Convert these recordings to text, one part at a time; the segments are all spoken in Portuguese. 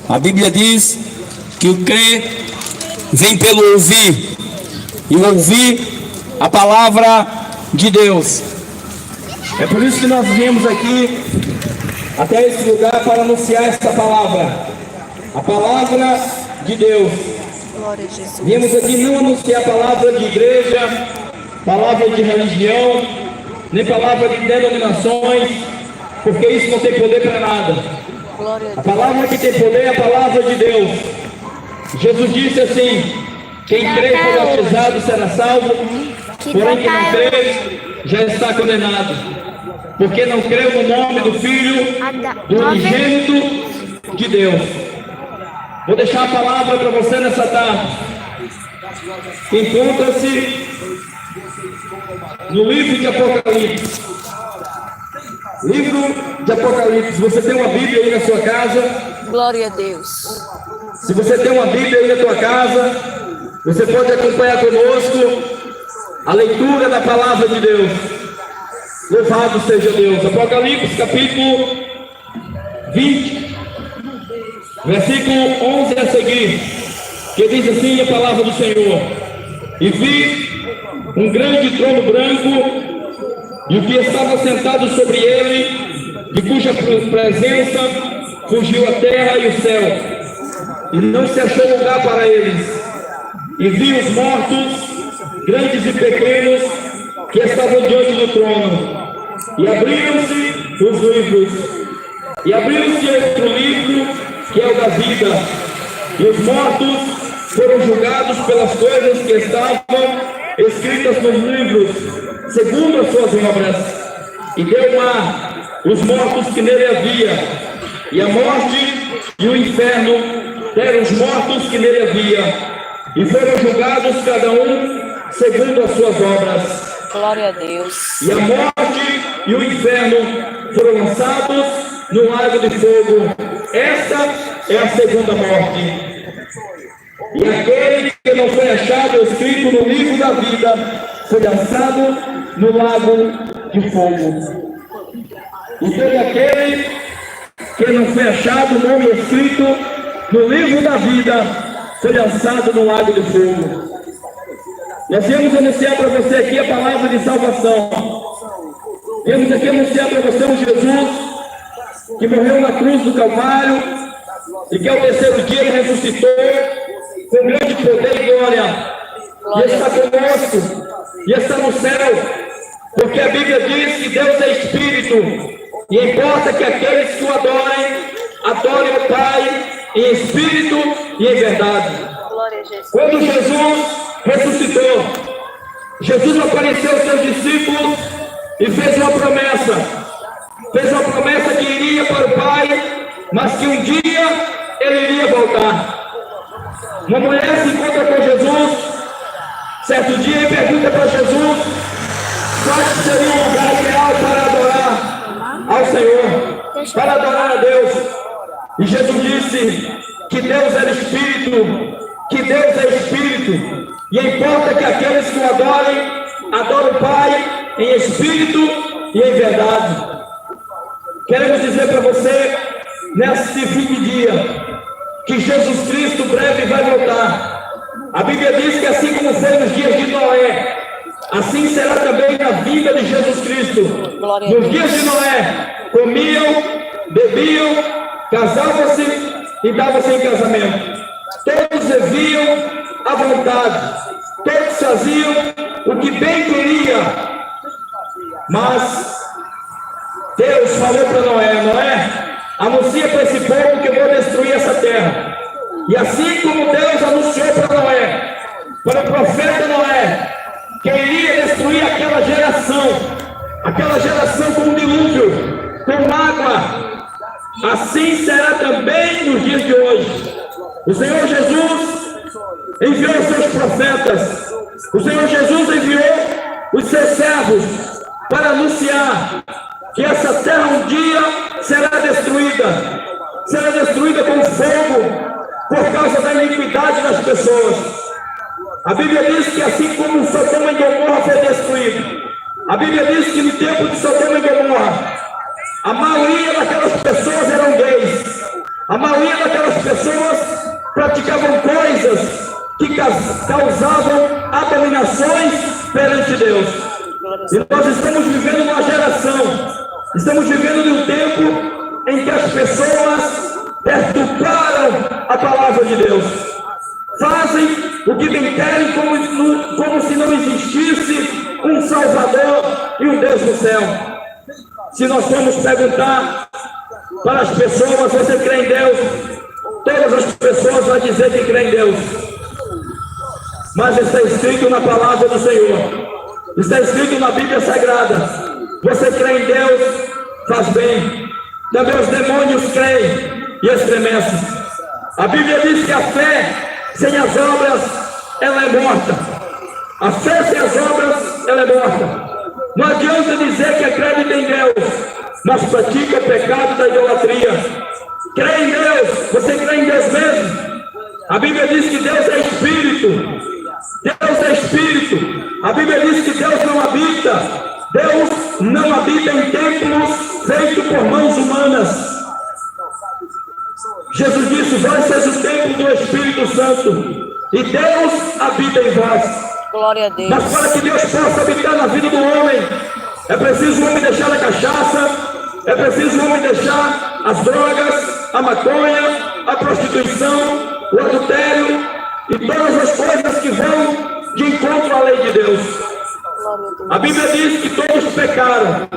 A Bíblia diz que o crer vem pelo ouvir, e o ouvir a palavra de Deus. É por isso que nós viemos aqui até esse lugar para anunciar esta palavra, a palavra de Deus. Glória a Jesus. Viemos aqui não anunciar palavra de igreja, palavra de religião, nem palavra de denominações, porque isso não tem poder para nada. A palavra que tem poder é a palavra de Deus. Jesus disse assim: quem crê e for batizado será salvo, porém quem não crê já está condenado, porque não creu no nome do Filho do unigênito de Deus. Vou deixar a palavra para você nessa tarde. Encontra-se no livro de Apocalipse. Livro de Apocalipse. Você tem uma Bíblia aí na sua casa? Glória a Deus. Se você tem uma Bíblia aí na tua casa, você pode acompanhar conosco a leitura da palavra de Deus. Louvado seja Deus. Apocalipse capítulo 20, versículo 11 a seguir, que diz assim a palavra do Senhor: e vi um grande trono branco, e o que estava sentado sobre ele, de cuja presença fugiu a terra e o céu, e não se achou lugar para eles. E vi os mortos, grandes e pequenos, que estavam diante do trono, e abriram-se os livros, e abriu-se outro livro, que é o da vida, e os mortos foram julgados pelas coisas que estavam escritas nos livros, segundo as suas obras. E deu mar os mortos que nele havia, e a morte e o inferno deram os mortos que nele havia, e foram julgados cada um segundo as suas obras. Glória a Deus. E a morte e o inferno foram lançados no lago de fogo. Esta é a segunda morte. E aquele que não foi achado escrito no livro da vida foi lançado no lago de fogo. E todo aquele que não foi achado o nome escrito no livro da vida foi lançado no lago de fogo. Nós viemos anunciar para você aqui a palavra de salvação. Viemos aqui anunciar para você um Jesus que morreu na cruz do Calvário e que ao terceiro dia ele ressuscitou com grande poder e glória. E está conosco, e está no céu, porque a Bíblia diz que Deus é Espírito, e importa que aqueles que o adorem o Pai em Espírito e em verdade. Quando Jesus ressuscitou, Jesus apareceu aos seus discípulos e fez uma promessa. Fez uma promessa que iria para o Pai, mas que um dia ele iria voltar. Uma mulher se encontra com Jesus certo dia e pergunta para Jesus qual seria o lugar ideal para adorar ao Senhor, para adorar a Deus. E Jesus disse que Deus era Espírito, que Deus é Espírito, e importa que aqueles que o adorem o Pai em Espírito e em verdade. Queremos dizer para você, nesse fim de dia, que Jesus Cristo breve vai voltar. A Bíblia diz que assim como foi nos dias de Noé, assim será também na vida de Jesus Cristo. Nos dias de Noé, comiam, bebiam, casavam-se e davam-se em casamento. Todos viviam à vontade, todos faziam o que bem queria. Mas Deus falou para Noé: Noé, anuncia para esse povo que eu vou destruir essa terra. E assim como Deus anunciou para Noé, para o profeta Noé, que iria destruir aquela geração com um dilúvio, com água, assim será também nos dias de hoje. O Senhor Jesus enviou os seus profetas, o Senhor Jesus enviou os seus servos para anunciar que essa terra um dia será destruída com fogo, por causa da iniquidade das pessoas. A Bíblia diz que assim como Sodoma Bíblia diz que no tempo de Sodoma e Gomorra, a maioria daquelas pessoas eram gays. A maioria daquelas pessoas praticavam coisas que causavam abominações perante Deus. E nós estamos vivendo uma geração, estamos vivendo num tempo em que as pessoas perturbaram a palavra de Deus. Fazem o que bem querem, como se não existisse um Salvador e um Deus no céu. Se nós formos perguntar para as pessoas, você crê em Deus? Todas as pessoas vão dizer que crê em Deus. Mas está escrito na palavra do Senhor, está escrito na Bíblia Sagrada. Você crê em Deus? Faz bem. Também os demônios creem e estremecem. A Bíblia diz que a fé sem as obras, ela é morta. A fé sem as obras, ela é morta. Não adianta dizer que acredita em Deus, mas pratica o pecado da idolatria. Crê em Deus. Você crê em Deus mesmo? A Bíblia diz que Deus é Espírito. Deus é Espírito. A Bíblia diz que Deus não habita. Deus não habita em templos feitos por mãos humanas. Jesus disse: vós sois o templo do Espírito Santo, e Deus habita em vós. Glória a Deus. Mas para que Deus possa habitar na vida do homem, é preciso o homem deixar a cachaça, é preciso o homem deixar as drogas, a maconha, a prostituição, o adultério e todas as coisas que vão de encontro à lei de Deus. A Bíblia diz que todos pecaram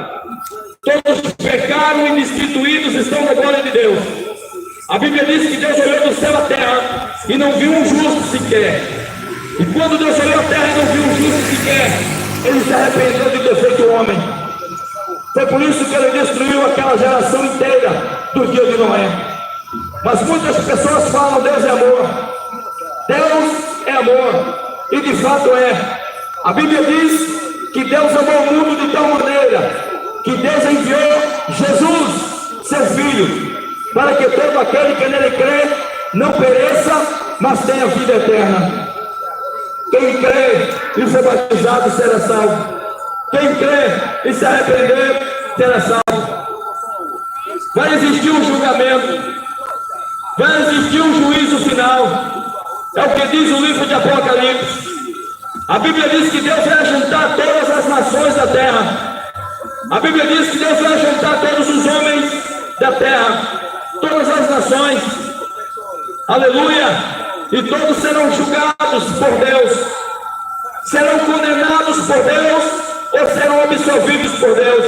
e destituídos estão na glória de Deus. A Bíblia diz que Deus olhou do céu à terra e não viu um justo sequer. E quando Deus olhou a terra e não viu um justo sequer, ele se arrependeu de ter feito o homem. Foi por isso que ele destruiu aquela geração inteira do dia de Noé. Mas muitas pessoas falam: Deus é amor. Deus é amor. E de fato é. A Bíblia diz que Deus amou o mundo de tal maneira que Deus enviou Jesus, seu Filho, para que todo aquele que nele crê não pereça, mas tenha vida eterna. Quem crê e for batizado será salvo. Quem crê e se arrepender será salvo. Vai existir um julgamento, vai existir um juízo final. É o que diz o livro de Apocalipse. A Bíblia diz que Deus vai juntar todas as nações da terra. A Bíblia diz que Deus vai juntar todos os homens da terra, todas as nações. Aleluia! E todos serão julgados por Deus. Serão condenados por Deus ou serão absolvidos por Deus.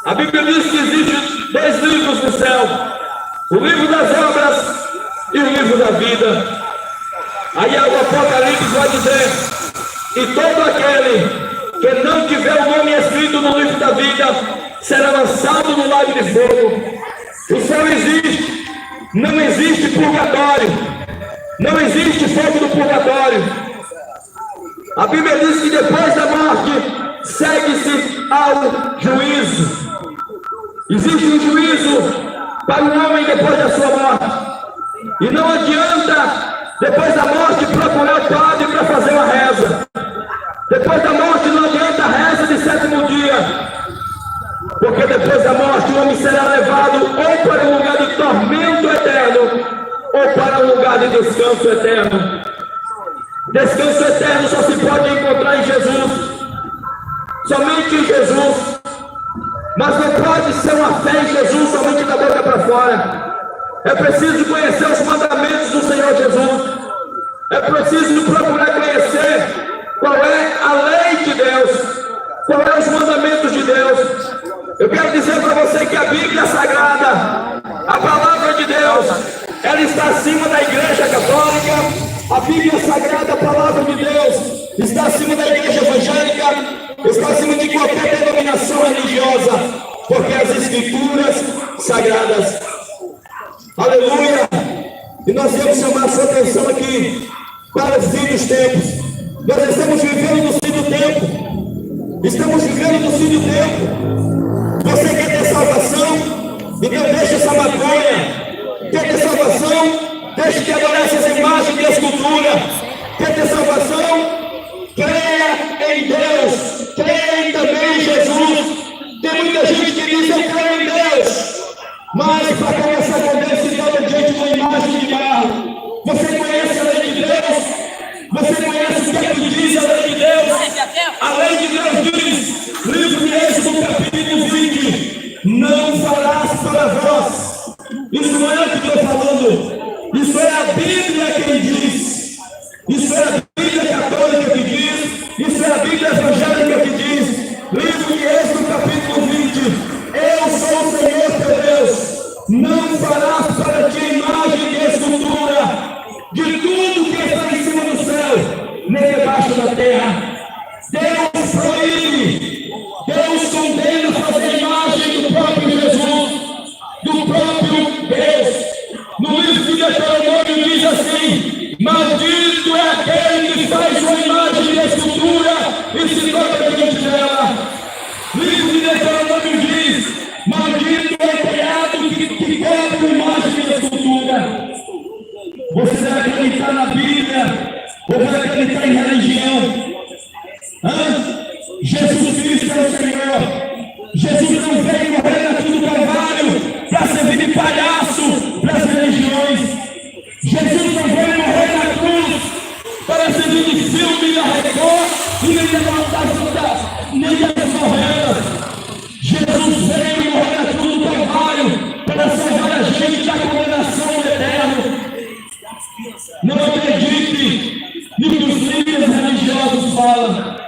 A Bíblia diz que existem dois livros no céu: o livro das obras e o livro da vida. Aí o Apocalipse vai dizer: e todo aquele que não tiver o nome escrito no livro da vida será lançado no lago de fogo. O céu existe, não existe purgatório, não existe fogo do purgatório. A Bíblia diz que depois da morte segue-se ao juízo. Existe um juízo para o homem depois da sua morte. E não adianta, depois da morte, procurar o padre para fazer uma reza. Depois da morte não adianta a reza de sétimo dia. Porque depois da morte o homem será levado ou para um lugar de tormento eterno, ou para um lugar de descanso eterno. Descanso eterno só se pode encontrar em Jesus. Somente em Jesus. Mas não pode ser uma fé em Jesus somente da boca para fora. É preciso conhecer os mandamentos do Senhor Jesus. É preciso procurar conhecer qual é a lei de Deus, qual é os mandamentos de Deus. Eu quero dizer para você que a Bíblia Sagrada, a palavra de Deus, ela está acima da Igreja Católica. A Bíblia Sagrada, a palavra de Deus, está acima da Igreja Evangélica, está acima de qualquer denominação religiosa, porque as Escrituras Sagradas. Aleluia! E nós temos que chamar a sua atenção aqui para o fim dos tempos. Nós estamos vivendo no fim do tempo. Estamos vivendo no fim do tempo. Você quer ter salvação? Então deixa essa maconha. Quer ter salvação? Deixe de adorar essas imagens de escultura. Quer ter salvação? Creia em Deus. Creia também gente que diz eu creio em Deus, mas para conversar com Deus se dá diante de uma imagem de barro. Você conhece a lei de Deus? Você conhece o que diz a lei de Deus? A lei de Deus diz, livro de Êxodo, capítulo 20, não farás para vós. Isso não é o que estou falando, isso é a Bíblia que diz, isso é a Bíblia católica que diz, isso é a Bíblia evangélica que diz, livro de Êxodo, capítulo 20, eu sou o Senhor teu Deus, não farás para ti imagem de escultura, de tudo que está em cima do céu, nem debaixo da terra. Deus proíbe, Deus condena fazer imagem do próprio Jesus, do próprio Deus. No livro de Deuteronômio diz assim: maldito é aquele que faz uma imagem de escultura e se toca diante dela. O livro de Deuteronômio diz: maldito é o criado que cobra uma imagem de escultura. Você vai acreditar na Bíblia ou vai acreditar em religião? Jesus Cristo é o Senhor. Jesus não veio morrer na cruz do Calvário para servir de palhaço para as religiões. Jesus não veio morrer na cruz para servir de filme da Record e nem das novelas. Jesus veio morrer na cruz do Calvário para salvar a gente da condenação eterna. Não acredite no que os líderes religiosos falam.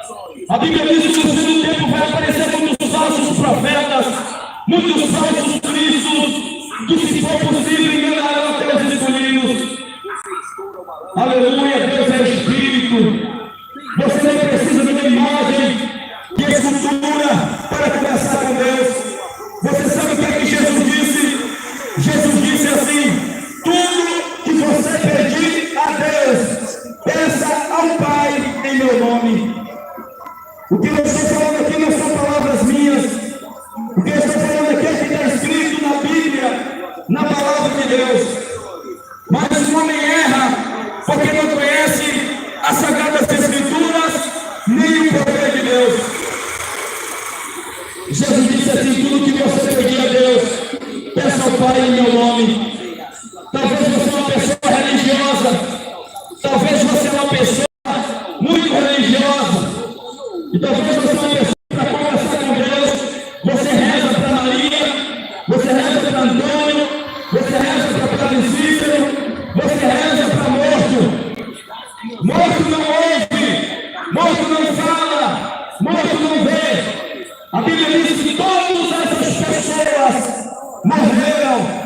A Bíblia diz que no fim do tempo vai aparecer muitos falsos profetas, muitos falsos cristos, que se for possível enganarão até os escolhidos. Aleluia, Deus é Espírito. Você não precisa de uma imagem de escultura para conversar com Deus. Você sabe o que é que Jesus disse? Jesus disse assim: tudo que você pedir a Deus, peça ao Pai em meu nome. O que eu estou falando aqui não são palavras minhas. O que eu estou falando aqui é que está escrito na Bíblia, na palavra de Deus. Mas o homem erra porque não conhece as Sagradas Escrituras nem o poder de Deus. Jesus disse assim: tudo que você pedir a Deus, peça ao Pai em meu nome. Talvez você é uma pessoa religiosa, talvez você é uma pessoa muito religiosa, e talvez você é uma pessoa para conversar com Deus, você reza para Maria, você reza para Antônio, você reza para Padre Cícero, você reza para morto. Morto não ouve, morto não fala, morto não vê. A Bíblia diz que todas essas pessoas morreram,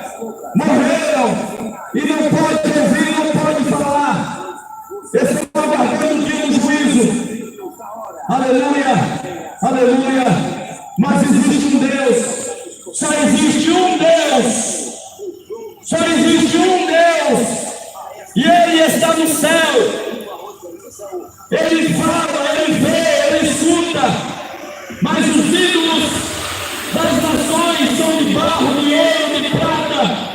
e não pode ouvir, não pode falar. Estão aguardando o dia do juízo. Aleluia, aleluia. Mas existe um Deus, só existe um Deus, só existe um Deus, e Ele está no céu. Ele fala, Ele vê, Ele escuta. Mas os ídolos das nações são de barro, de ouro, de prata.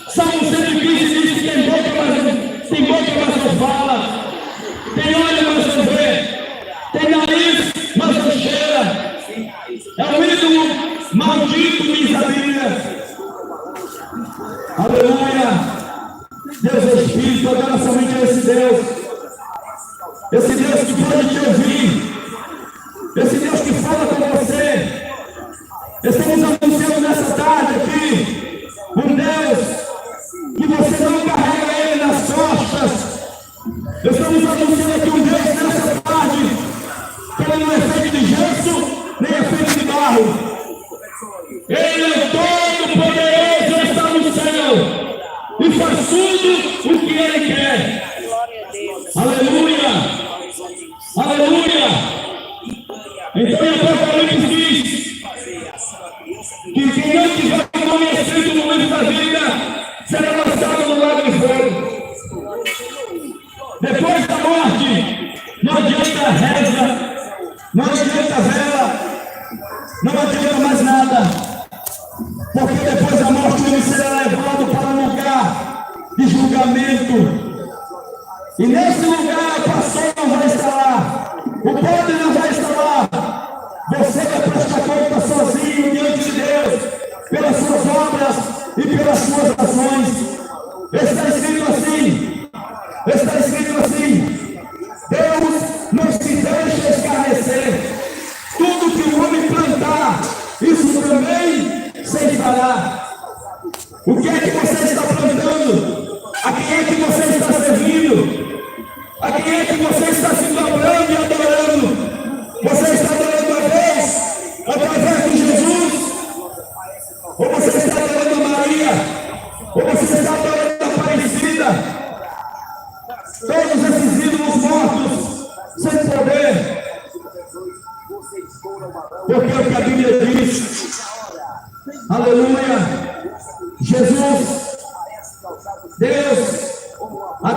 Salmo 115 diz que tem boca, mas não fala, tem olho, mas não vê, tem nariz, mas não cheira. É um ídolo maldito, diz a Bíblia. Aleluia. Deus é Espírito, adora somente a esse Deus. Esse Deus que pode te ouvir. Esse Deus que fala com você. Estamos anunciando nessa tarde aqui um Deus que você não carrega Ele nas costas. Estamos anunciando aqui um Deus nessa tarde que Ele não é feito de gesso, nem é feito de barro. Ele é todo poderoso, está no céu e faz tudo o que Ele quer. Aleluia, aleluia. Então em Apocalipse diz que quem não tiver o nome escrito no livro da vida será lançado no lago de fogo. Depois da morte, não adianta reza, não adianta vela, não adianta mais nada. Porque depois da morte ele será levado para um lugar de julgamento. E nesse lugar a pastor não vai estar lá, o padre não vai estar lá. Você vai prestar conta sozinho diante de e pelas suas ações. Está escrito assim, Deus não se deixa escarnecer. Tudo que o homem plantar, isso também se fará. O que é que você está plantando? A quem é que você está servindo? A quem é que você está se dobrando e adorando? Você está adorando a Deus através de Jesus? Ou você está adorando a Maria? Ou você está adorando a Aparecida? Todos esses ídolos mortos, sem poder. Porque é o que a Bíblia diz. Aleluia. Jesus, Deus, a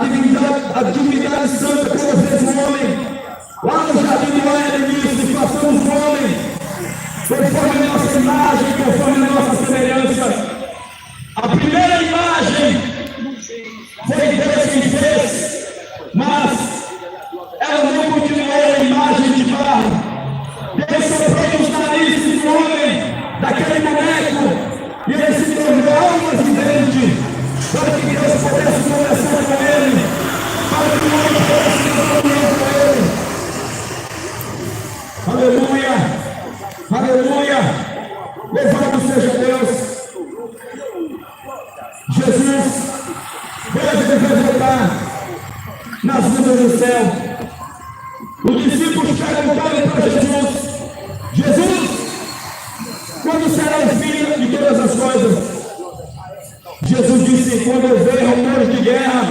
divindade santa, como fez o homem, lá no jardim do Éden, disse: façamos o homem, conforme a nossa imagem, conforme a nossa semelhança. A primeira imagem foi Deus quem fez, mas ela não continuou a imagem de barro. Deus soprou nos narizes do homem, daquele boneco, e ele se tornou alma vivente, para que Deus pudesse conversar com ele, para que o homem pudesse ter comunhão com ele. Aleluia, aleluia, louvado seja Deus. Jesus deve representar nas nuvens do céu. Os discípulos perguntaram para Jesus, quando será o fim de todas as coisas? Jesus disse: quando houver rumores de guerra,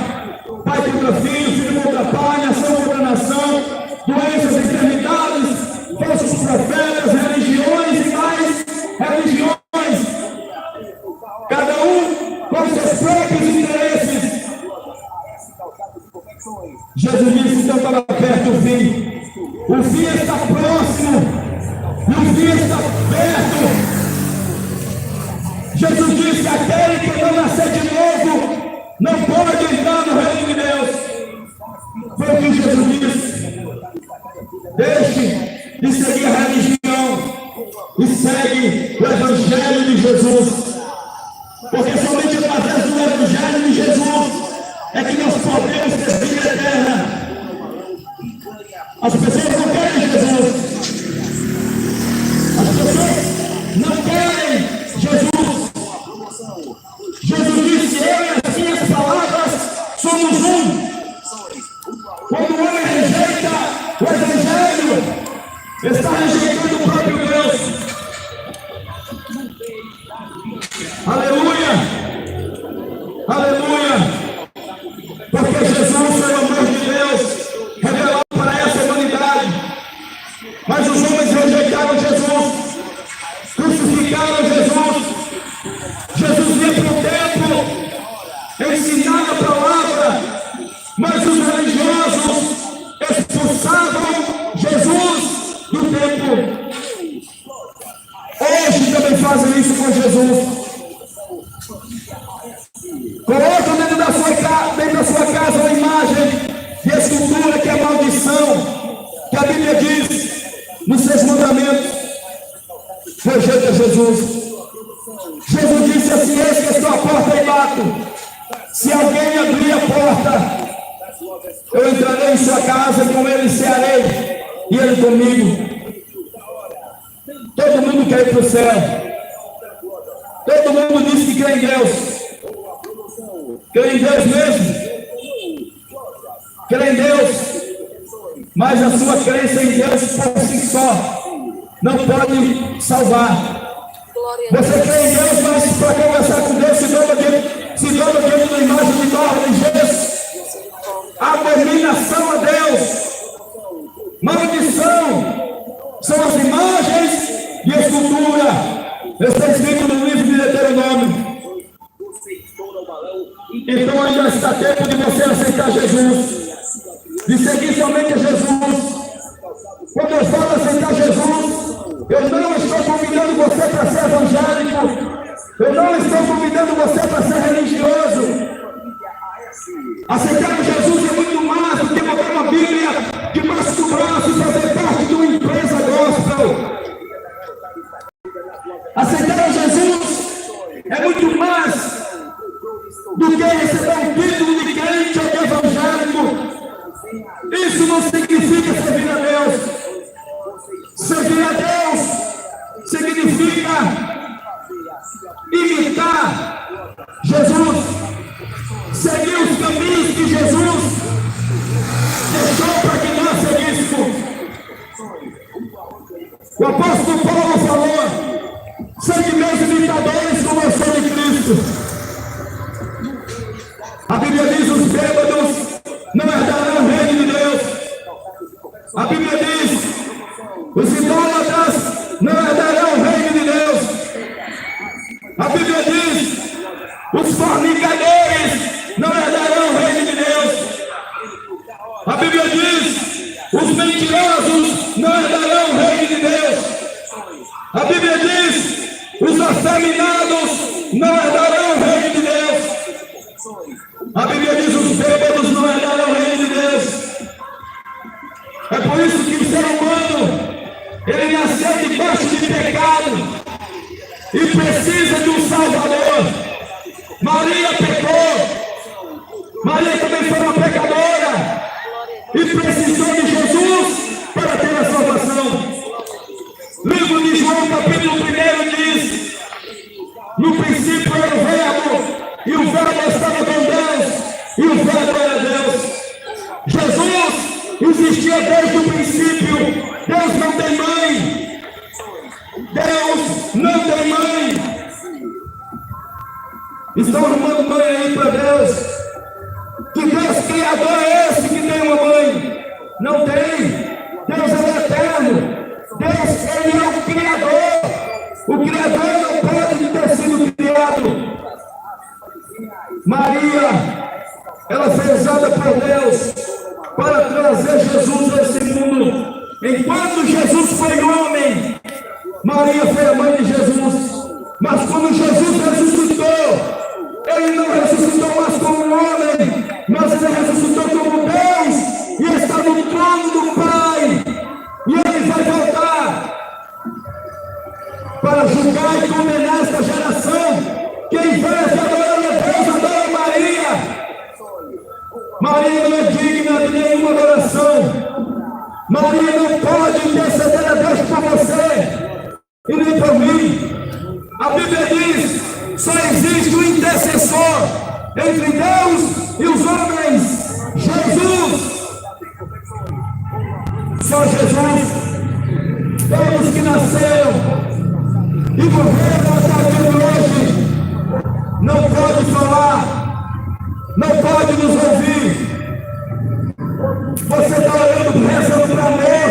pai contra filho contra pai, nação contra nação, doenças, enfermidades, falsos profetas, religiões e mais religiões, cada um com seus próprios interesses. Jesus disse: então estava perto o fim. O fim está próximo. E o fim está perto. Jesus disse: aquele que não nascer de novo não pode entrar no reino de Deus. Foi o que Jesus disse. Deixe de seguir a religião e segue o Evangelho de Jesus. Porque somente através do Evangelho de Jesus é que nós podemos ter vida eterna. As pessoas não querem Jesus. As pessoas não querem Jesus. Jesus disse: eu e as minhas palavras somos um. Quando o homem rejeita o Evangelho, está rejeitando o próprio Deus. Aleluia, aleluia. Porque Jesus foi o amor de Deus revelado para essa humanidade. Mas os homens rejeitaram Jesus, crucificaram Jesus. Jesus ia para o templo, ensinava a palavra, mas os religiosos expulsavam Jesus do templo. Hoje também fazem isso com Jesus. Colocam dentro da sua casa uma imagem de escultura que é maldição, que a Bíblia diz nos seus mandamentos. Rejeita Jesus. Jesus disse assim: eis que estou à porta e bato. Se alguém abrir a porta, eu entrarei em sua casa e com ele cearei, e ele comigo. Todo mundo quer ir para o céu. Todo mundo diz que crê em Deus. Crê em Deus mesmo. Crê em Deus. Mas a sua crença em Deus por si só não pode salvar. Você crê em Deus, mas para conversar com Deus se dobra diante da imagem de barro de Jesus. Abominação a Deus. Maldição são as imagens de escultura. Está escrito no livro de Deuteronômio. Então ainda está tempo de você aceitar Jesus, de seguir somente a Jesus. Quando eu falo aceitar Jesus, eu não estou convidando você para ser evangélico, eu não estou convidando você para ser religioso. Aceitar Jesus é muito mais do que botar uma Bíblia debaixo do braço e fazer parte de uma empresa gospel. Aceitar Jesus é muito mais vai receber um título de crente ou de evangélico. Isso não significa servir a Deus. Servir a Deus significa imitar Jesus, seguir os caminhos que Jesus deixou para que nós seguíssemos. O apóstolo Paulo falou: sede meus imitadores como eu sou de Cristo. A Bíblia diz: os bêbados não herdarão o reino de Deus. A Bíblia diz: os idólatras não herdarão o reino de Deus. A Bíblia diz: os fornicadores não herdarão o reino de Deus. A Bíblia diz: os mentirosos não herdarão o reino de Deus. A Bíblia diz: os afeminados não herdarão o reino de Deus. A Bíblia diz: os bêbados não herdarão o reino de Deus. É por isso que o ser humano, ele nasceu debaixo de pecado e precisa de um Salvador. Maria pecou. Maria também foi uma pecadora e precisou de Jesus para ter a salvação. Livro de João, capítulo 1 diz: no princípio era o Verbo, e o Verbo estava com Deus, e o Verbo era Deus. Jesus existia desde o princípio. Deus não tem mãe. Deus não tem mãe. Estão arrumando mãe aí para Deus. Que Deus criador é esse que tem uma mãe? Não tem. Deus é eterno. Deus, ele é o Criador. O Criador não pode ter sido criado. Maria, ela foi usada por Deus para trazer Jesus a esse mundo. Enquanto Jesus foi homem, Maria foi a mãe de Jesus. Mas quando Jesus ressuscitou, ele não ressuscitou mais como um homem, mas ele ressuscitou como Deus e está no trono do Pai. E ele vai voltar para julgar e condenar esta geração. Quem vai adorar a Deus, adora Maria. Maria não é digna de nenhuma adoração. Maria não pode interceder a Deus por você e nem por mim. A Bíblia diz: só existe um intercessor entre Deus e os homens, Jesus. Só Jesus. Todos que nasceram e morreram até o dia de hoje não pode falar, não pode nos ouvir. Você está orando, rezando para amor,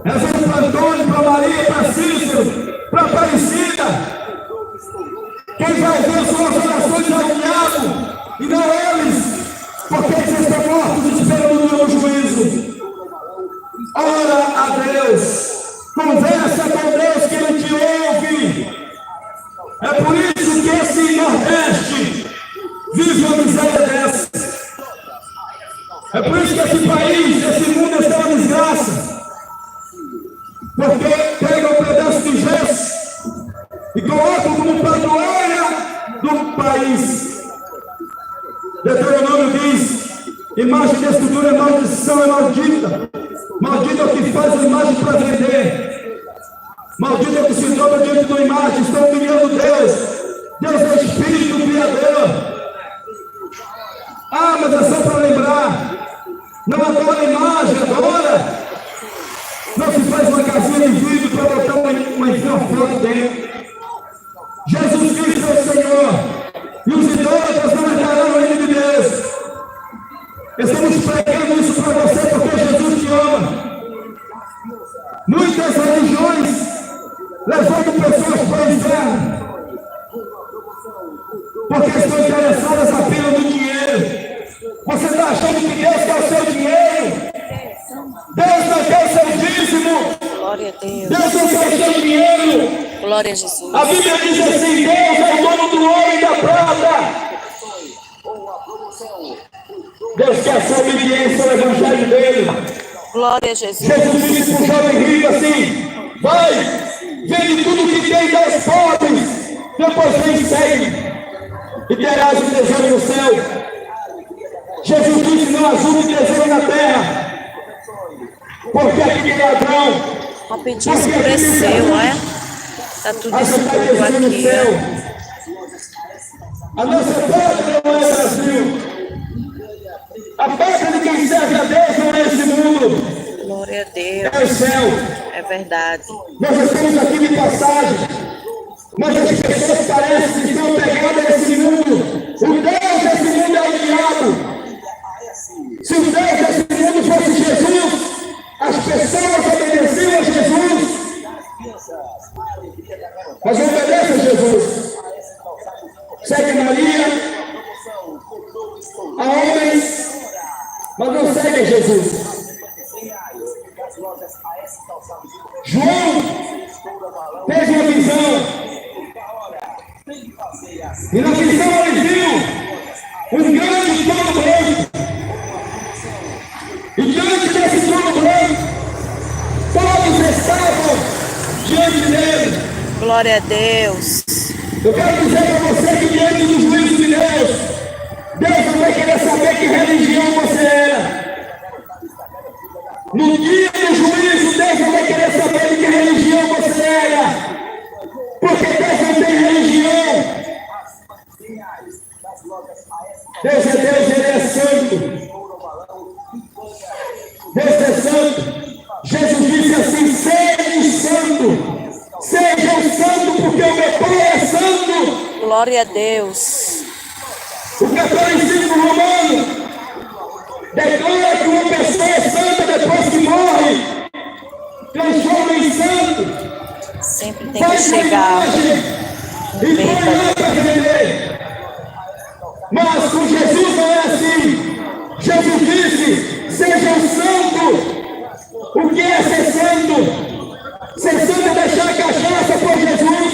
rezando para Antônio, para Maria, para Cícero, para Aparecida. Quem vai ver suas orações é o diabo e não eles, porque eles estão mortos esperando o juízo. Ora a Deus, conversa com Deus que Ele te ouve. É por isso que esse Nordeste vive uma miséria dessa. É por isso que esse país, esse mundo está uma desgraça. Porque pegam um pedaço de gesso e colocam como padroeira do país. Deuteronômio diz: imagem de escultura é maldição, é maldita. Maldito é o que faz a imagem para vender. Maldito é o que se dobra diante da imagem. Estão humilhando Deus. Deus é Espírito Criador. Ah, mas é só para lembrar. Não adora a imagem, adora. Não se faz uma casinha de vidro para botar uma foto dentro. Jesus Cristo é o Senhor. E os idólatras não herdarão o reino de Deus. Estamos pregando isso para você porque Jesus te ama. Muitas religiões levando pessoas para o inferno porque estão interessadas apenas no dinheiro. Você está achando que Deus quer o seu dinheiro? Deus não quer o seu dízimo. Glória a Deus. Deus não quer o seu dinheiro. Glória a Jesus. A Bíblia diz assim: Deus é o dono do ouro e da prata. Deus quer a sua obediência ao evangelho dele. Glória a Jesus. Jesus disse para o jovem rico assim: vai, vende tudo que tem, dá aos pobres, depois vem e segue. e terás um tesouro no céu. Jesus disse: não ajunte tesouro na terra, porque aqui tem ladrão. Rapidinho escureceu, olha. Tá tudo escuro aqui, ó. A nossa pátria não é Brasil. A pátria de quem serve a Deus não é esse mundo. Glória a Deus. É o céu. É verdade. Nós estamos aqui de passagem, mas as pessoas parecem que estão pegadas a esse mundo. O Deus desse mundo é o diabo. Se o Deus desse mundo fosse Jesus, as pessoas obedeciam a Jesus. Mas obedecem a Jesus. Segue Maria, a homens, mas não segue Jesus. João teve uma visão, e na visão ele viu um grande trono branco, e diante desse trono branco todos estavam diante dele. Glória a Deus. Eu quero dizer para você que diante do juízo de Deus, Deus não vai querer saber que religião você era. No dia do juízo, Deus não vai querer saber de que religião você era. Porque Deus não tem religião. Deus é Deus, Ele é santo. Deus é santo. Jesus disse assim: sejam santo. Sejam santo, porque o meu Pai é santo. Glória a Deus. O catolicismo romano declara que uma pessoa é santa depois que morre, transforma em santo. Sempre tem que chegar. E põe lá para vender. Mas com Jesus não é assim. Jesus disse: sejam santos. O que é ser santo? Ser santo é deixar a cachaça por Jesus.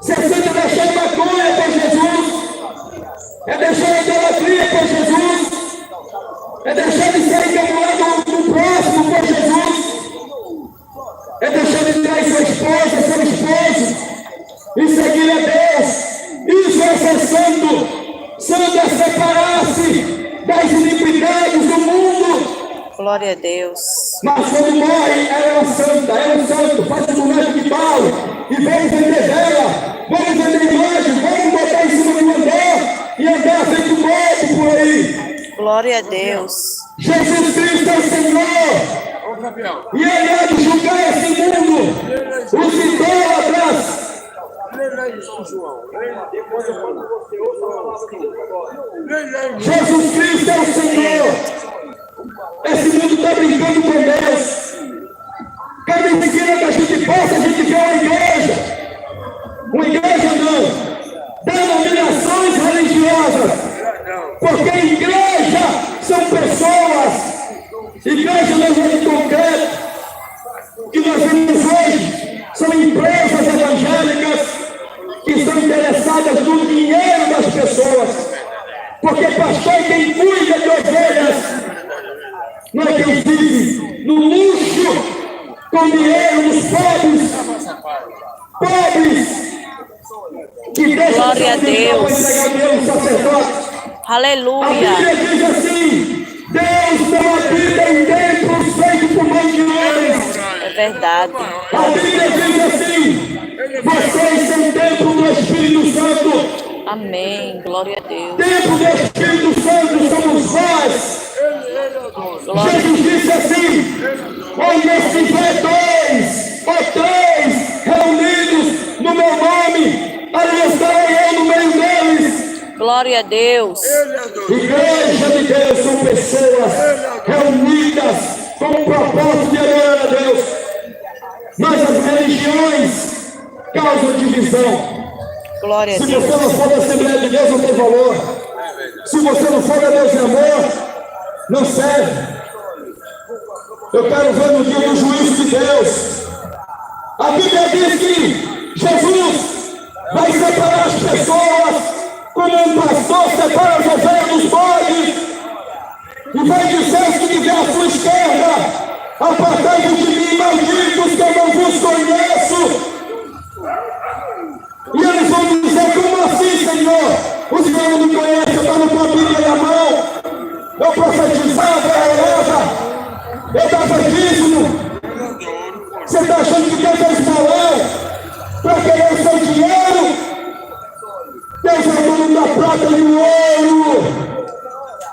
Ser santo é deixar a maconha por Jesus. É deixar a idolatria por Jesus. É deixar de ser encamulado do próximo por Jesus. É deixar de trair sua esposa, seu esposo e seguir a Deus. Isso é ser santo. Santo é separar-se das iniquidades do mundo. Glória a Deus. Mas quando morre, ela é uma santa, ela é um santo. Faz um boneco de pau e vamos vender vela, vamos vender imagem, vamos botar em cima do andar e andar feito morto por aí. Glória a Deus. Jesus Cristo é o Senhor. E Ele há de julgar esse mundo. Os idólatras. Jesus Cristo é o Senhor. Esse mundo está brincando com Deus. Cada esquina que a gente passa, a gente vê uma igreja. Uma igreja não. Denominações religiosas. Porque igreja são pessoas. Igreja não é de concreto. O que nós vemos hoje são empresas evangélicas que são interessadas no dinheiro das pessoas. Porque pastor é quem cuida de ovelhas. Não é quem vive no luxo, com dinheiro dos pobres, que deixam glória a Deus. Entregar o dinheiro ao sacerdote. Aleluia. A Bíblia diz assim: Deus não habita em templos feitos por mãos de homens. É verdade. A Bíblia diz assim: vocês são templo do Espírito Santo. Amém. Glória a Deus. Templo do Espírito Santo somos nós. Glória. Jesus disse assim: onde estiver dois ou três reunidos no meu nome, ali estarei eu no meio deles. Glória a Deus. Igreja de Deus são pessoas reunidas com o propósito de adorar a Deus. Mas as religiões causam divisão. Glória a Se Deus. você não for da Assembleia de Deus, não tem valor. Se você não for da Deus de amor, não serve. Eu quero ver no dia do juízo de Deus. A Bíblia diz que Jesus vai separar as pessoas como um pastor separa as ovelhas dos bodes. E vai dizer: se tiver à sua esquerda, apartai-vos de mim, malditos, que eu não vos conheço. E eles vão dizer: como assim, Senhor? você não me conhece, eu estava com a Bíblia na mão, eu profetizava, eu orava, eu dava dízimo. Você está achando que Deus é esmolão para querer o seu dinheiro? Deus é dono da prata e do ouro.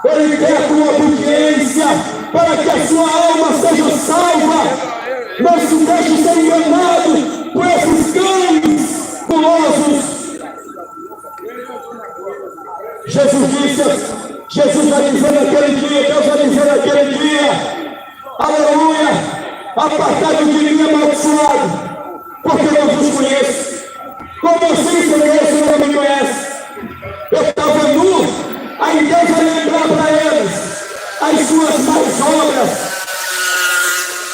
Ele quer a tua obediência para que a sua alma seja salva. Não se deixe ser enganado por esses cães gulosos. Jesus vai dizer naquele dia, Deus vai dizer naquele dia, aleluia, apartado de mim, amaldiçoado, porque eu não vos conheço. Como assim, Senhor, o Senhor não me conhece? Eu estava nu, aí Deus vai lembrar para eles as suas más obras.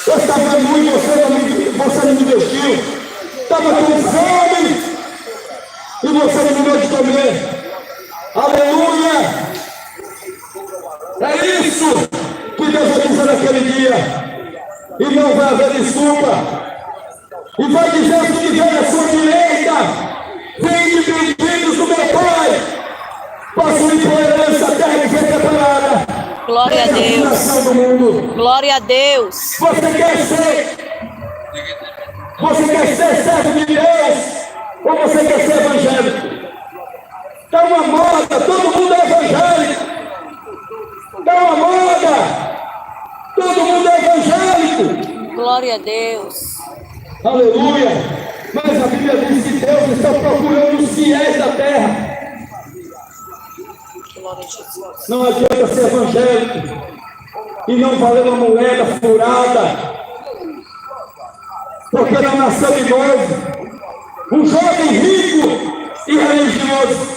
Eu estava nu e você não me vestiu. Estava com fome e você não me deu de comer. Aleluia! É isso que Deus vai dizer naquele dia. E não vai haver desculpa. E vai dizer o que vier à sua direita: vinde benditos do meu Pai, possuem por herança a terra que foi preparada. Glória a Deus. Glória a Deus. Você quer ser servo de Deus ou você quer ser evangélico? Está uma moda, todo mundo é evangélico. Está uma moda, todo mundo é evangélico. Glória a Deus. Aleluia. Mas a Bíblia diz que Deus está procurando os fiéis da terra. Não adianta ser evangélico e não valer uma moeda furada, porque não nasceu de novo. Um jovem rico e religioso.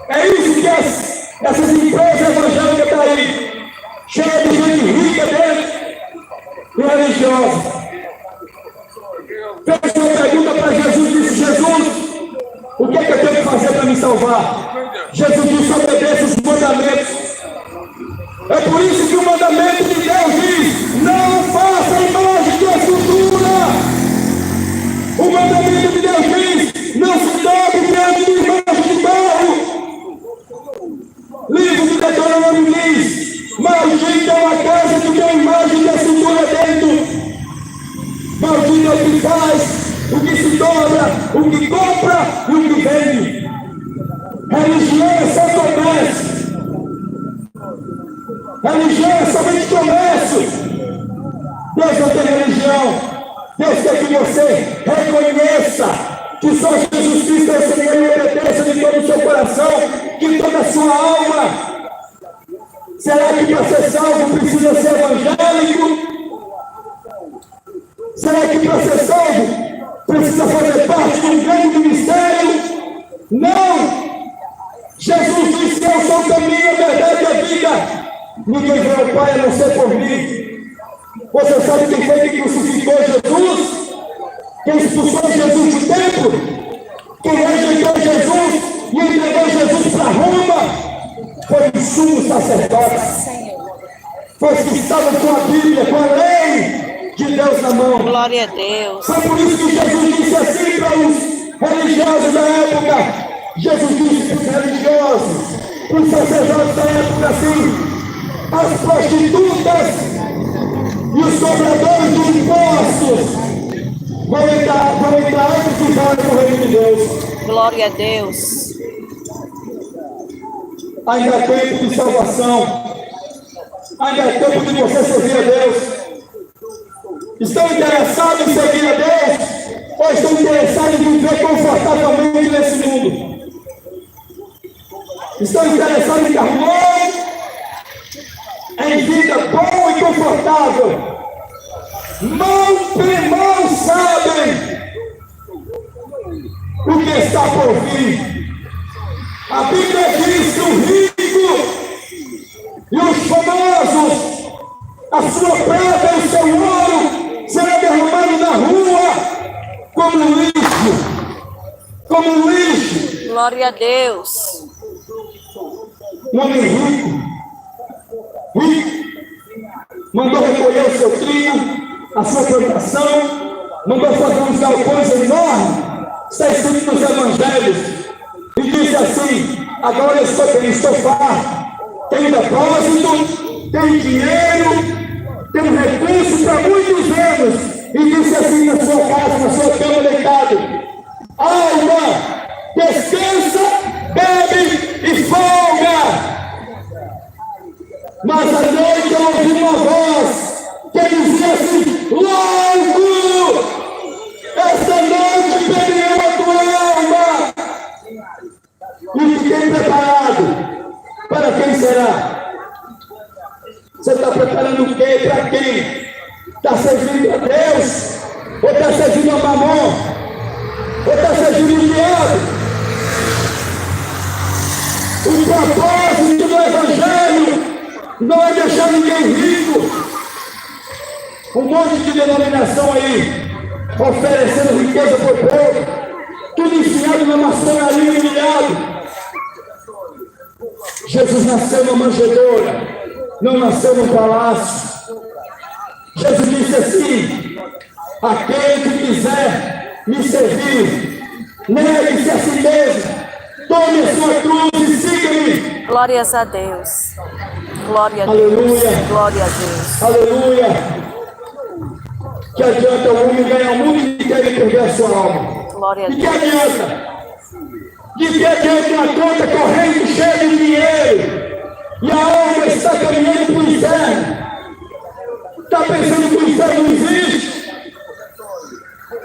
É isso que essas empresas evangélicas estão aí, cheias de gente rica dentro e religiosa. Fez uma pergunta para Jesus, disse: Jesus, o que é que eu tenho que fazer para me salvar? Jesus disse: obedeça os mandamentos. É por isso que o mandamento de Deus diz: não faça imagem de escultura. O mandamento de Deus diz: não se dobre diante de imagem de barro. Livro de Deuteronômio diz: maldita é a casa que tem imagem de escultura dentro. Maldito é o que faz, o que se dobra, o que compra e o que vende. Religião é só comércio. Religião é somente comércio. Deus não tem religião. Deus quer que você reconheça que só Jesus Cristo é o Senhor e obedeça de todo o seu coração, de toda a sua alma. Será que para ser salvo precisa ser evangélico? Será que para ser salvo precisa fazer parte de um grande ministério? Não! Jesus disse: eu sou o caminho, a verdade e a vida. Ninguém vê ao Pai a não ser por mim. Você sabe quem foi que crucificou Jesus? Quem expulsou Jesus do templo? Quem rejeitou Jesus e entregou Jesus para Roma? Foi o sumo sacerdote. Foi os que estavam com a Bíblia, com a lei de Deus na mão. Glória a Deus. Foi por isso que Jesus disse assim para os religiosos da época. Jesus disse para os religiosos, para os sacerdotes da época assim: as prostitutas e os cobradores de impostos vão entrar antes que vale no reino de Deus. Glória a Deus. Ainda é tempo de salvação. Ainda é tempo de você servir a Deus. Estão interessados em servir a Deus? Ou estão interessados em viver confortavelmente nesse mundo? Estão interessados em harmonia, em vida boa e confortável? Mal sabem o que está por vir. A Bíblia diz que o rico e os famosos, a sua prata e o seu ouro será derramado na rua como lixo. Como lixo. Glória a Deus. Um homem rico, mandou recolher o seu trigo, a sua plantação, mandou fazer uns galpões enormes, está escrito nos evangelhos, e disse assim: agora eu estou bem, estou farto. Tenho depósito, tenho dinheiro, tenho recursos para muitos anos. E disse assim na sua casa, na sua cama deitado: alma, descansa, bebe e folga. Mas à noite eu ouvi uma voz que dizia assim: logo, esta noite beberei a tua alma. E fiquei preparado. Para quem será? Você está preparando o quê? Para quem? Está servindo a Deus? Ou está servindo a Mamon? Ou está servindo o diabo? O propósito do Evangelho não é deixar ninguém rico. Um monte de denominação aí oferecendo riqueza para o povo, tudo enfiado na maçonaria e humilhado. Jesus nasceu numa manjedoura, não nasceu num palácio. Jesus disse assim: aquele que quiser me servir, negue-se a si mesmo, tome a sua cruz e siga-me. Glórias a Deus. Glória a Aleluia. Deus. Glória a Deus. Aleluia. Que adianta o homem ganhar o mundo inteiro e perder a sua alma? Glória a E que Deus. adianta? De que adianta uma conta corrente cheia de dinheiro e a alma está caminhando para o inferno? Está pensando que o inferno não existe?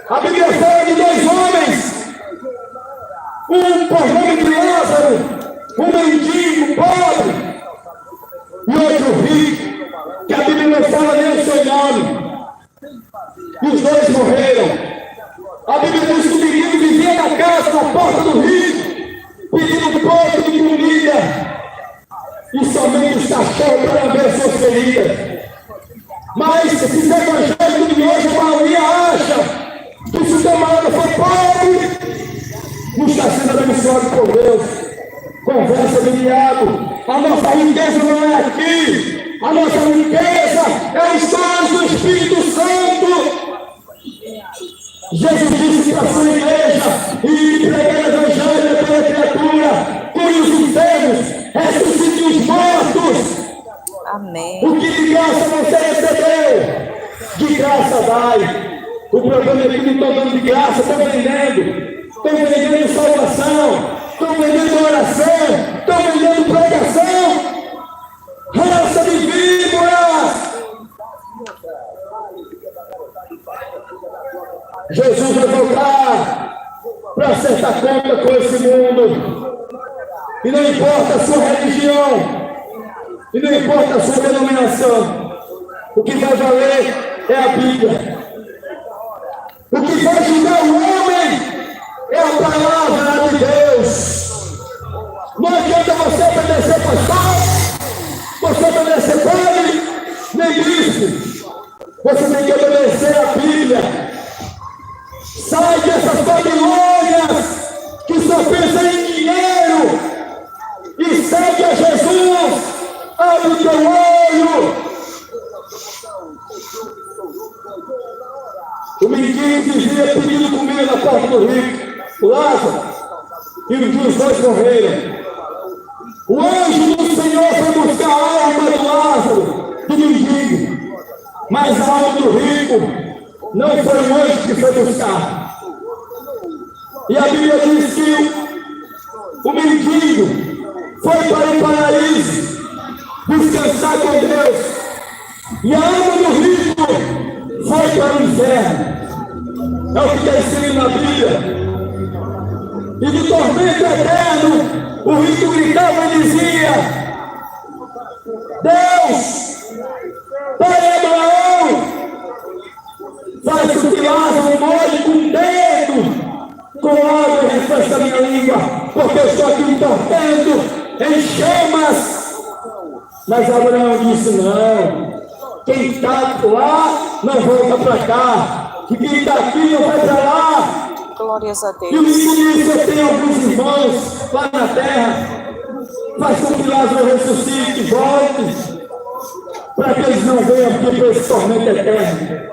A Bíblia fala de dois homens, um por nome de Lázaro, um mendigo pobre, e outro rico, que a Bíblia não fala nem o seu nome. E os dois morreram. A Bíblia diz que o menino vivia na casa, na porta do rico, pedindo pouco de comida, e somente os cachorros para ver suas feridas. Mas esses evangélicos de hoje, a maioria acha que se o camarada for pobre, não está sendo abençoado por Deus. Conversa do diabo. A nossa riqueza não é aqui. A nossa riqueza é os dons do Espírito Santo. Jesus disse para a sua igreja: e pregar o evangelho pela criatura, cure os enfermos, ressuscite os mortos. Amém. O que de graça você recebeu, de graça dai. O problema é que não estão dando de graça, estão vendendo. Estão vendendo salvação, estão vendendo oração, estão vendendo pregação. Raça de víboras. Jesus vai voltar para acertar conta com esse mundo. E não importa a sua religião, e não importa a sua denominação, o que vai valer é a Bíblia. O que vai julgar o homem é a palavra de Deus. Não adianta você obedecer pastor, você obedecer padre, nem bispo. Você tem que obedecer a Bíblia. Sai dessas Babilônias que só pensam em dinheiro e segue a Jesus. Abre o teu olho. O mendigo vivia pedindo comida na porta do rico, o Lázaro, e os dois morreram. O anjo do Senhor foi buscar a alma do Lázaro, do mendigo, mas a alma do rico não foi o anjo que foi buscar. E a Bíblia diz que o mendigo foi para o paraíso descansar com Deus. E a alma do rico foi para o inferno. É o que está escrito na Bíblia. E do tormento eterno, o rico gritava e dizia: Deus, Pai Abraão, faz com que Lázaro molhe com o dedo, com água e refresca a minha língua, porque eu estou aqui me torcendo em chamas. Mas Abraão disse: não, quem está lá não volta para cá, e quem está aqui não vai para lá. Glórias a E o Deus. menino disse: eu tenho alguns irmãos lá na terra, faz com que Lázaro ressuscite, volte, para que eles não venham aqui para esse tormento eterno.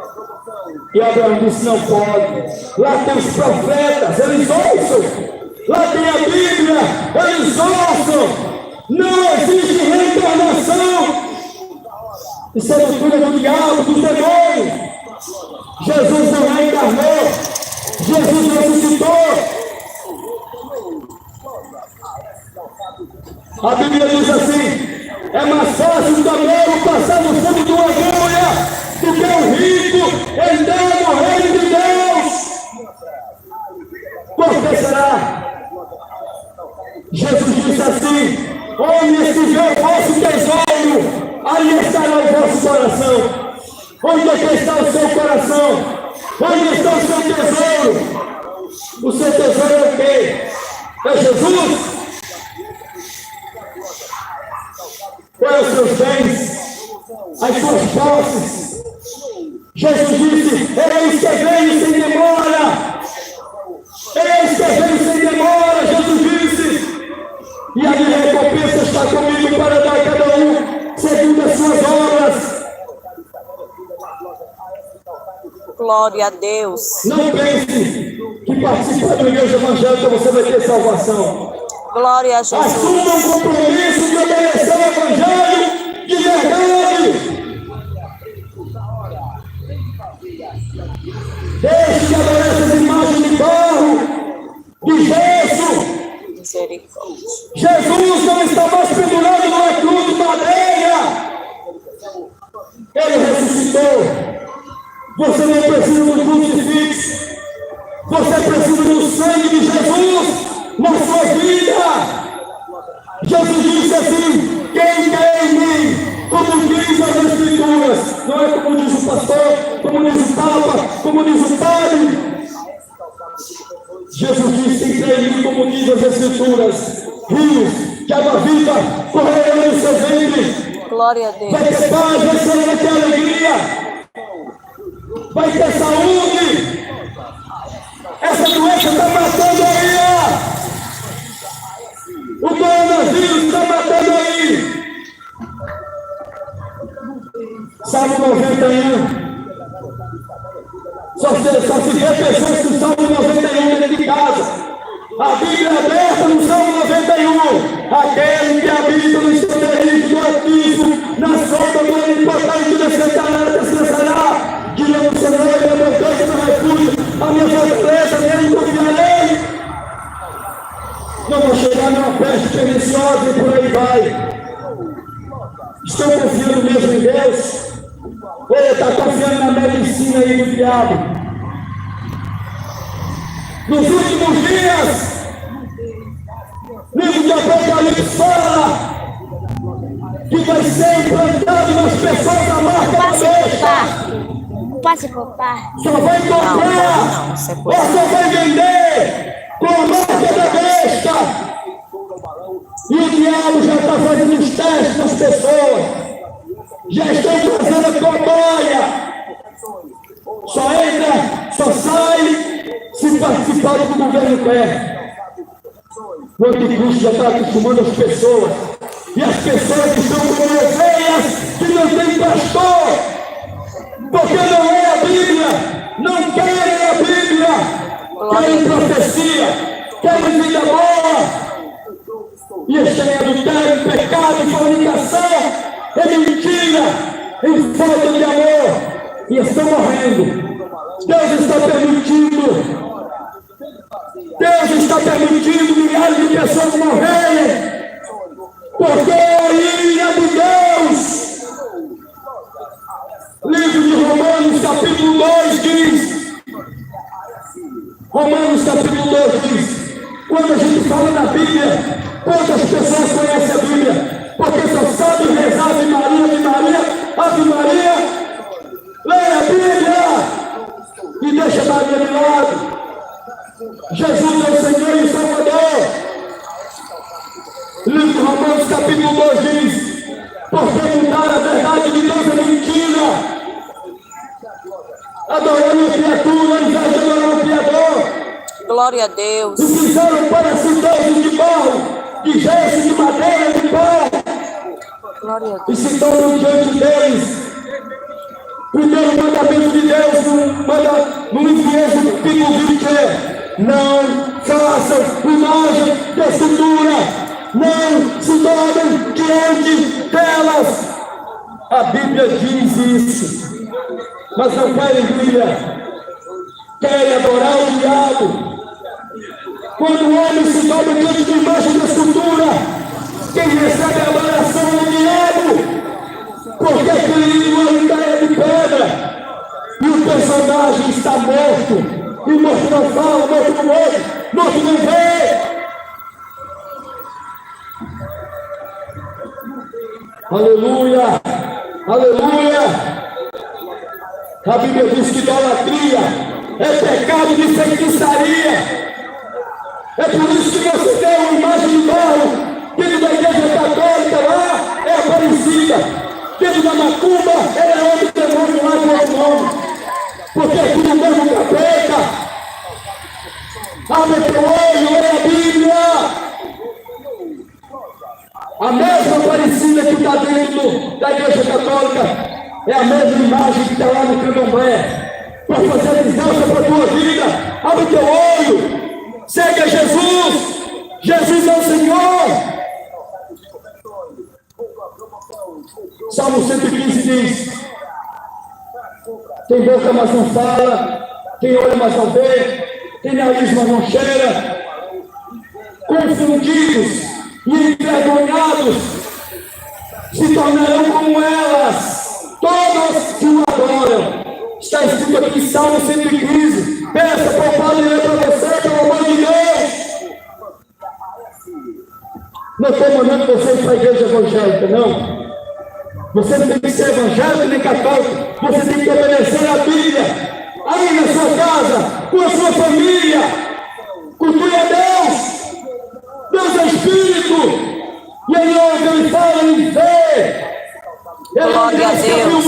E Abraão disse: não pode. Lá tem os profetas, eles ouçam. Lá tem a Bíblia, eles gostam. Não existe reencarnação. Isso é doutrina do diabo, do demônio. Jesus não reencarnou. Jesus ressuscitou. A Bíblia diz assim: é mais fácil o camelo passar no fundo de uma agulha do que o rico entrar no reino de Deus. Por que será? Jesus disse assim: onde estiver o vosso tesouro, aí estará o vosso coração. Onde é que está o seu coração? Onde está o seu tesouro? O seu tesouro é o quê? É Jesus? Quais os seus bens? As suas posses? Jesus disse: eis que venho sem demora. Eis que venho sem demora, Jesus disse. E a minha recompensa está comigo para dar a cada um segundo as suas obras. Glória a Deus. Não pense que participar da igreja evangélica você vai ter salvação. Glória a Jesus. Assuma um compromisso de obedecer o evangelho de verdade. Deixe de adorar essas imagens de barro, de gesso. Misericórdia. Jesus não está mais pendurado numa cruz de madeira. Ele ressuscitou. Você não precisa do crucifixo. Você precisa do sangue de Jesus na sua vida. Jesus disse assim: quem quer em mim, como diz as Escrituras, não é como diz o pastor, como diz o Papa, como diz o Padre. Jesus disse: quem quer em mim, como diz as Escrituras, rios de água viva correrão no seu ventre. Glória a Deus. Vai ter paz, vai ter alegria. Vai ter saúde. Essa doença está matando aí, ó. O coronavírus está matando aí. Salmo 91. Só se vê pessoas que o Salmo 91 dentro de casa. A Bíblia é aberta no Salmo 91. Aquele que habita no esconderijo do Altíssimo, na sombra do Onipotente descansará. Direi ao Senhor, ele é meu Deus, meu refúgio, a minha fortaleza, nele confiarei. Não vou chegar numa peste perniciosa e por aí vai. Estou confiando mesmo em Deus? Ou está confiando na medicina aí do diabo? Nos últimos dias, livro de Apocalipse fala que vai ser implantado nas pessoas a marca da besta. Pode poupar. Só vai comprar, Não, isso é ou coisa. só vai vender com a marca da besta. E o diabo já está fazendo os testes nas pessoas. Já estão fazendo a cobaia. Só entra, só sai, se participar do que o governo quer. O anticristo já está acostumando as pessoas. E as pessoas estão como ovelhas que não têm pastor. Porque não é a Bíblia, não querem a Bíblia, querem profecia, querem vida boa. E estão em adultério, em pecado, em fornicação, em mentira, em falta de amor. E estão morrendo. Deus está permitindo. Deus está permitindo milhares de pessoas morrerem. Porque é a ira de Deus. Livro de Romanos, capítulo 2 diz. Romanos, capítulo 2 diz. Quando a gente fala na Bíblia, quantas pessoas conhecem a Bíblia? Porque só sabe rezar Ave Maria, Ave Maria, Ave Maria. Leia a Bíblia e deixa Maria de lado. Jesus é o Senhor e o Salvador. Livro de Romanos, capítulo 2 diz. Porque mudar a verdade de Deus é mentira. Adorando a criatura, em vez de adorar o Criador. Glória a Deus. E fizeram para si deuses de barro, de gesso, de madeira, de pau. Glória a E Deus. se tornam diante deles. Primeiro mandamento de Deus, no livro de Êxodo, capítulo 20. Não façam imagem de escultura, não se dobrem diante delas. A Bíblia diz isso, mas não querem brilhar, querem adorar o diabo. Quando o homem se dobra diante de imagem de escultura, quem recebe a adoração é o diabo, porque aquele livro ainda é de pedra, e o personagem está morto. E o morto não fala, morto não ouve, morto não vê. Aleluia, aleluia. A Bíblia diz que idolatria é pecado de feitiçaria. É por isso que você tem uma imagem de barro dentro da igreja católica lá, é Aparecida. Dentro da macumba, ela é outro demônio lá com outro nome. Porque é tudo mesmo capeta. Abre teu olho, olha a Bíblia. A mesma Aparecida que está dentro da igreja católica é a mesma imagem que está lá no candomblé. Para fazer desgraça para a tua vida. Abre teu olho. Segue Jesus. Jesus é o Senhor. Salmo 115 diz: tem boca, mas não fala, tem olho, mas não vê, tem nariz, mas não cheira. Confundidos e envergonhados se tornarão como elas, todos que o adoram. Está escrito aqui em Salmo 115. Peça para o Padre ler para você, pelo amor de Deus. Não estou mandando vocês para a igreja evangélica, não. Você não tem que ser evangélico nem católico. Você tem que obedecer a Bíblia. Aí na sua casa, com a sua família. Culture a Deus. Deus é Espírito. E Ele ouve, Ele fala, Ele vê. Glória a Deus.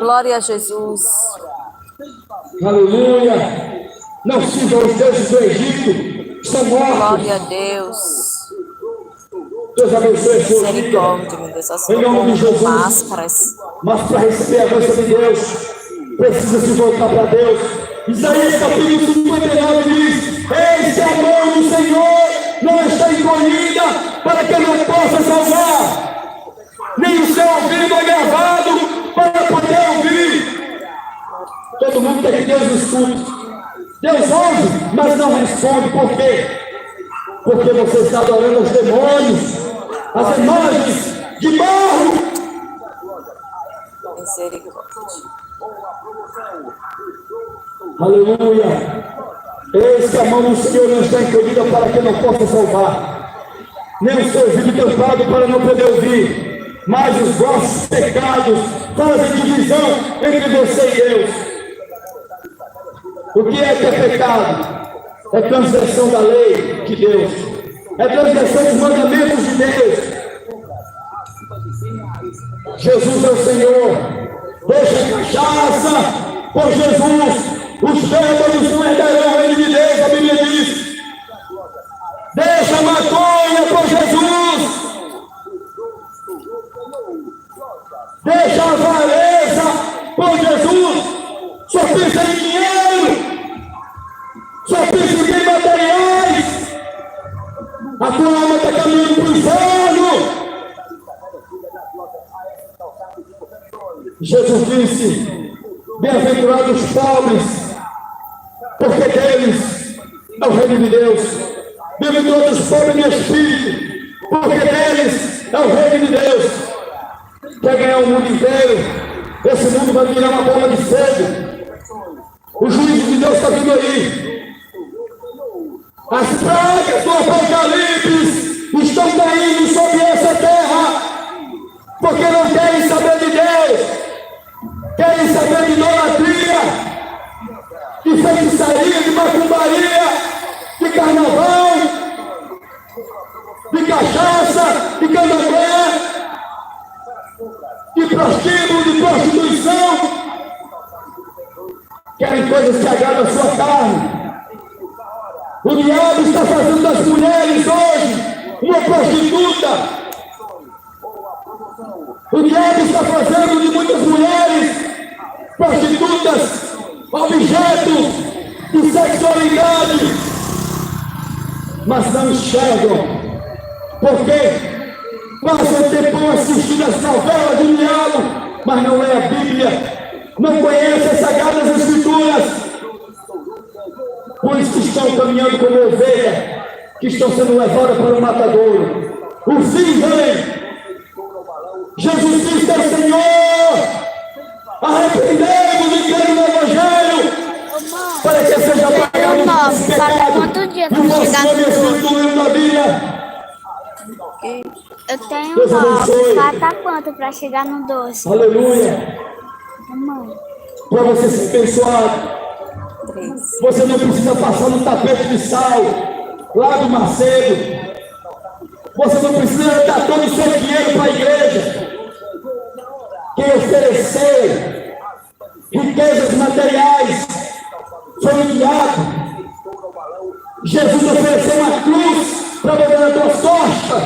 Glória a Jesus. Aleluia. Não sigam os deuses do Egito. Estão mortos. Glória a Deus. Deus abençoe a sua vida. Misericórdia, meu Deus. Em nome de Jesus. Máscaras. Mas para receber a bênção de Deus, precisa se voltar para Deus. Isaías capítulo 59 diz: eis que a mão do Senhor não está encolhida para que não possa salvar, nem o seu ouvido é gravado para poder ouvir. Todo mundo quer que Deus escute. Deus ouve, mas não responde. Por quê? Porque você está adorando os demônios, as imagens de barro. Misericórdia. Aleluia. Eis que a mão do Senhor não está encolhida para que não possa salvar, nem o seu ouvido tampado para não poder ouvir. Mas os vossos pecados fazem divisão entre você e Deus. O que é pecado? É transgressão da lei de Deus. É transgressão dos mandamentos de Deus. Jesus é o Senhor. Deixa a cachaça por Jesus. Os bêbados não herdarão o reino de Deus, a Bíblia diz. Deixa a maconha por Jesus. Deixa a avareza por Jesus. Só pensa em dinheiro. Só pensa em bens materiais. A tua alma está caminhando para o inferno. Jesus disse: bem-aventurados os pobres, porque deles é o reino de Deus. Bem-aventurados os pobres de espírito, porque deles é o reino de Deus. Quer ganhar o mundo inteiro? Esse mundo vai virar uma bola de fogo. O juízo de Deus está vindo aí. As pragas do Apocalipse estão caindo sobre essa terra, porque não querem saber de Deus. Querem saber de idolatria, de feitiçaria, de macumbaria, de carnaval, de cachaça, de candomblé, de prostíbulo, de prostituição. Querem coisas que agradam a sua carne. O diabo está fazendo das mulheres hoje uma prostituta. O diabo está fazendo de muitas mulheres prostitutas, objetos de sexualidade, mas não enxergam. Por quê? Passam o tempo assistindo as novelas de diálogo, mas não lê a Bíblia, não conhece as Sagradas Escrituras. Por isso que estão caminhando como ovelha, que estão sendo levadas para o matadouro. O fim vem. Jesus Cristo é o Senhor. Arrependemos e cremos no Evangelho, para que seja apagado o pecado. Quanto dia E para o vosso chegar nome no escrito no livro da Bíblia. Eu tenho Deus 9. abençoe. Falta quanto para chegar no 12? Aleluia. Mãe. Para você ser abençoado, você não precisa passar no tapete de sal lá do Macedo. Você não precisa dar todo o seu dinheiro para a igreja. Quem ofereceu riquezas materiais foi o diabo. Jesus ofereceu uma cruz para botar na tua costa,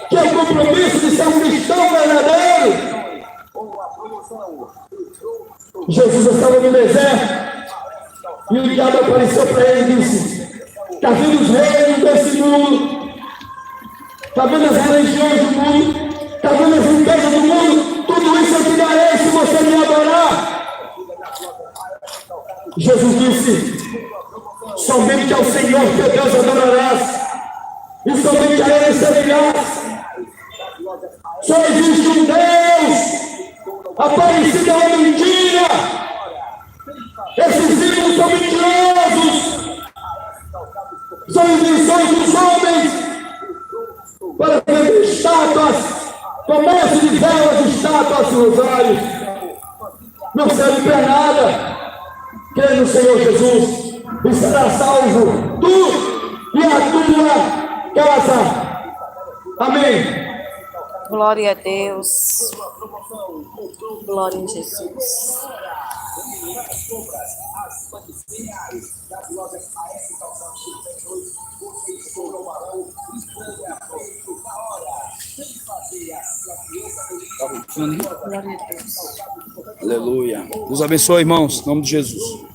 que é o compromisso de ser um cristão verdadeiro. Jesus estava no deserto e o diabo apareceu para ele e disse: está vendo os reinos desse mundo, está vendo as religiões do mundo, está vendo as riquezas do mundo, tudo isso eu te darei se você me adorar. Jesus disse: somente ao Senhor teu Deus adorarás, e somente a Ele servirás. Só existe um Deus, aparecido é uma mentira. Esses ídolos são mentirosos, são invenções dos homens para fazer estátuas, comércio de velas, estátuas, rosários. Não serve para nada. Crê no Senhor Jesus e será salvo, tu e a tua casa. Amém. Glória a Deus. Glória em Jesus. Aleluia. Deus abençoe, irmãos, em nome de Jesus.